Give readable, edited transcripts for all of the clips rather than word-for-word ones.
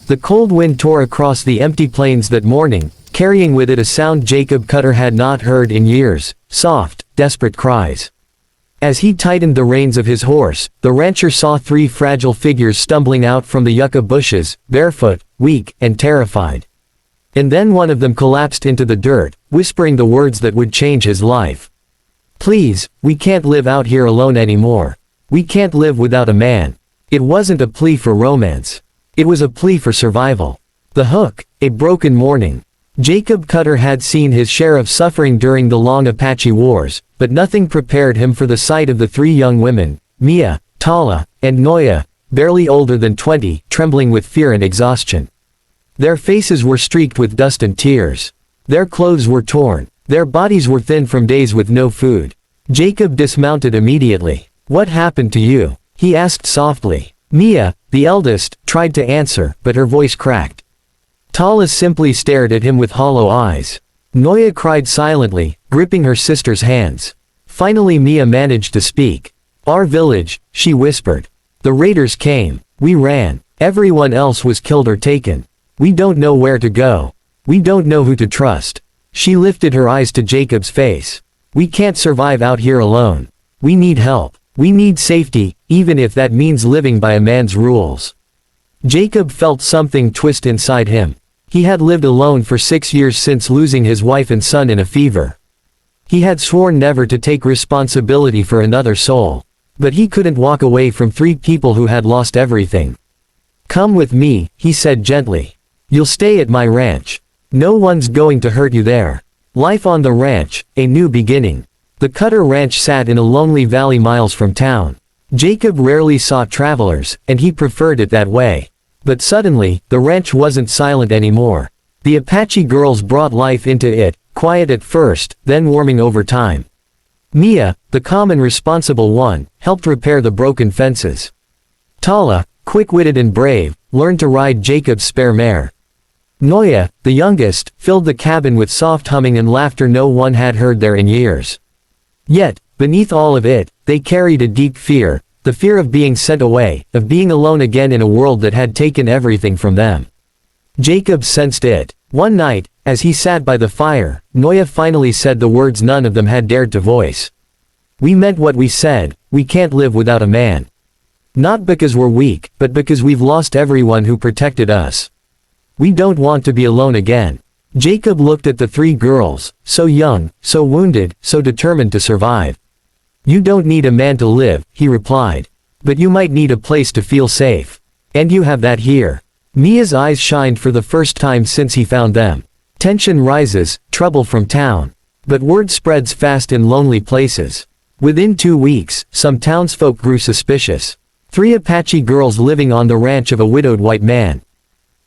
The cold wind tore across the empty plains that morning, carrying with it a sound Jacob Cutter had not heard in years, soft, desperate cries. As he tightened the reins of his horse, the rancher saw 3 fragile figures stumbling out from the yucca bushes, barefoot, weak, and terrified. And then one of them collapsed into the dirt, whispering the words that would change his life. "Please, we can't live out here alone anymore. We can't live without a man." It wasn't a plea for romance. It was a plea for survival. The hook, a broken morning. Jacob Cutter had seen his share of suffering during the long Apache wars, but nothing prepared him for the sight of the 3 young women, Mia, Tala, and Noya, barely older than 20, trembling with fear and exhaustion. Their faces were streaked with dust and tears. Their clothes were torn. Their bodies were thin from days with no food. Jacob dismounted immediately. "What happened to you?" he asked softly. Mia, the eldest, tried to answer, but her voice cracked. Tala simply stared at him with hollow eyes. Noya cried silently, gripping her sister's hands. Finally Mia managed to speak. "Our village," she whispered. "The raiders came. We ran. Everyone else was killed or taken. We don't know where to go. We don't know who to trust." She lifted her eyes to Jacob's face. "We can't survive out here alone. We need help. We need safety, even if that means living by a man's rules." Jacob felt something twist inside him. He had lived alone for 6 years since losing his wife and son in a fever. He had sworn never to take responsibility for another soul. But he couldn't walk away from 3 people who had lost everything. "Come with me," he said gently. "You'll stay at my ranch. No one's going to hurt you there." Life on the ranch, a new beginning. The Cutter Ranch sat in a lonely valley miles from town. Jacob rarely saw travelers, and he preferred it that way. But suddenly, the ranch wasn't silent anymore. The Apache girls brought life into it, quiet at first, then warming over time. Mia, the calm and responsible one, helped repair the broken fences. Tala, quick-witted and brave, learned to ride Jacob's spare mare. Noya, the youngest, filled the cabin with soft humming and laughter no one had heard there in years. Yet, beneath all of it, they carried a deep fear, the fear of being sent away, of being alone again in a world that had taken everything from them. Jacob sensed it. One night, as he sat by the fire, Noya finally said the words none of them had dared to voice. "We meant what we said, we can't live without a man. Not because we're weak, but because we've lost everyone who protected us. We don't want to be alone again." Jacob looked at the 3 girls, so young, so wounded, so determined to survive. "You don't need a man to live," he replied. "But you might need a place to feel safe. And you have that here." Mia's eyes shined for the first time since he found them. Tension rises, trouble from town. But word spreads fast in lonely places. Within 2 weeks, some townsfolk grew suspicious. 3 Apache girls living on the ranch of a widowed white man.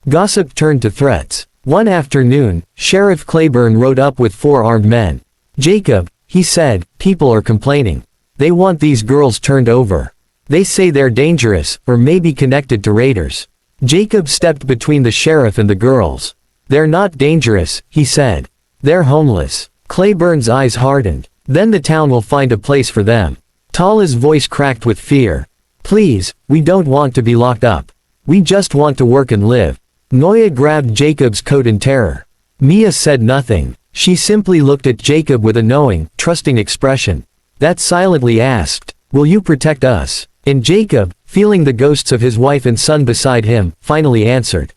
Gossip turned to threats. One afternoon, Sheriff Claiborne rode up with 4 armed men. "Jacob," he said, "people are complaining. They want these girls turned over. They say they're dangerous, or maybe connected to raiders." Jacob stepped between the sheriff and the girls. "They're not dangerous," he said. "They're homeless." Claiborne's eyes hardened. "Then the town will find a place for them." Tala's voice cracked with fear. "Please, we don't want to be locked up. We just want to work and live." Noya grabbed Jacob's coat in terror. Mia said nothing. She simply looked at Jacob with a knowing, trusting expression. That silently asked, "Will you protect us?" And Jacob, feeling the ghosts of his wife and son beside him, finally answered.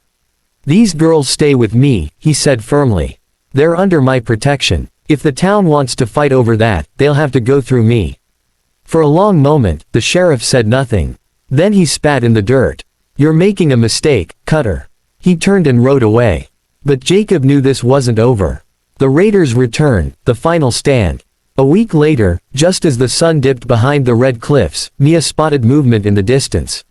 "These girls stay with me," he said firmly. "They're under my protection. If the town wants to fight over that, they'll have to go through me." For a long moment, the sheriff said nothing. Then he spat in the dirt. "You're making a mistake, Cutter." He turned and rode away. But Jacob knew this wasn't over. The raiders returned, the final stand. A week later, just as the sun dipped behind the red cliffs, Mia spotted movement in the distance.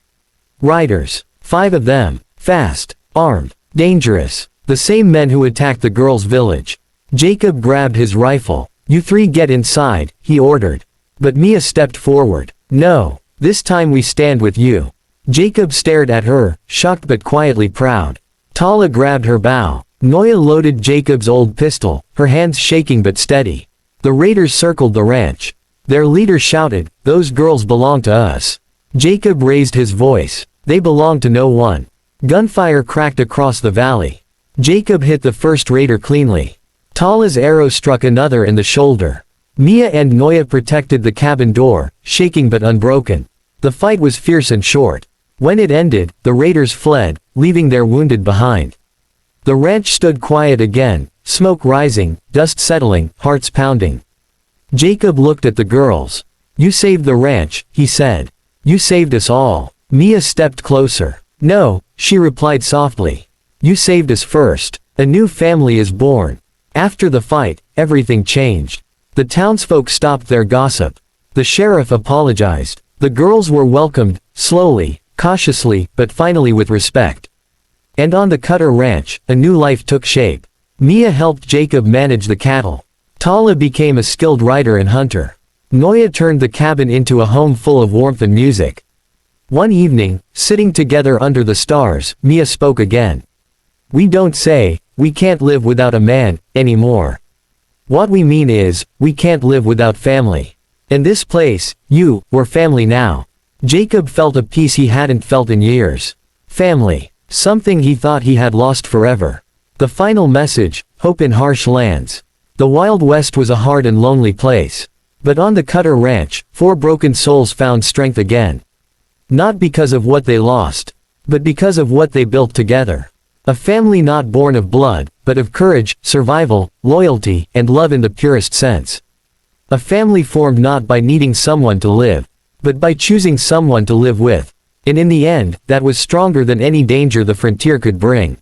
Riders. 5 of them. Fast. Armed. Dangerous. The same men who attacked the girls' village. Jacob grabbed his rifle. "You 3 get inside," he ordered. But Mia stepped forward. "No. This time we stand with you." Jacob stared at her, shocked but quietly proud. Tala grabbed her bow. Noya loaded Jacob's old pistol, her hands shaking but steady. The raiders circled the ranch. Their leader shouted, "Those girls belong to us." Jacob raised his voice. "They belong to no one. Gunfire cracked across the valley. Jacob hit the first raider cleanly. Tala's arrow struck another in the shoulder. Mia and Noya protected the cabin door, shaking but unbroken. The fight was fierce and short. When it ended, the raiders fled, leaving their wounded behind. The ranch stood quiet again, smoke rising, dust settling, hearts pounding. Jacob looked at the girls. "You saved the ranch," he said. "You saved us all." Mia stepped closer. "No," she replied softly. "You saved us first. A new family is born." After the fight, everything changed. The townsfolk stopped their gossip. The sheriff apologized. The girls were welcomed, slowly, cautiously, but finally with respect. And on the Cutter Ranch, a new life took shape. Mia helped Jacob manage the cattle. Tala became a skilled rider and hunter. Noya turned the cabin into a home full of warmth and music. One evening, sitting together under the stars, Mia spoke again. "We don't say, we can't live without a man, anymore. What we mean is, we can't live without family. In this place, we're family now." Jacob felt a peace he hadn't felt in years. Family. Something he thought he had lost forever. The final message, hope in harsh lands. The Wild West was a hard and lonely place. But on the Cutter Ranch, 4 broken souls found strength again. Not because of what they lost, but because of what they built together. A family not born of blood, but of courage, survival, loyalty, and love in the purest sense. A family formed not by needing someone to live, but by choosing someone to live with. And in the end, that was stronger than any danger the frontier could bring.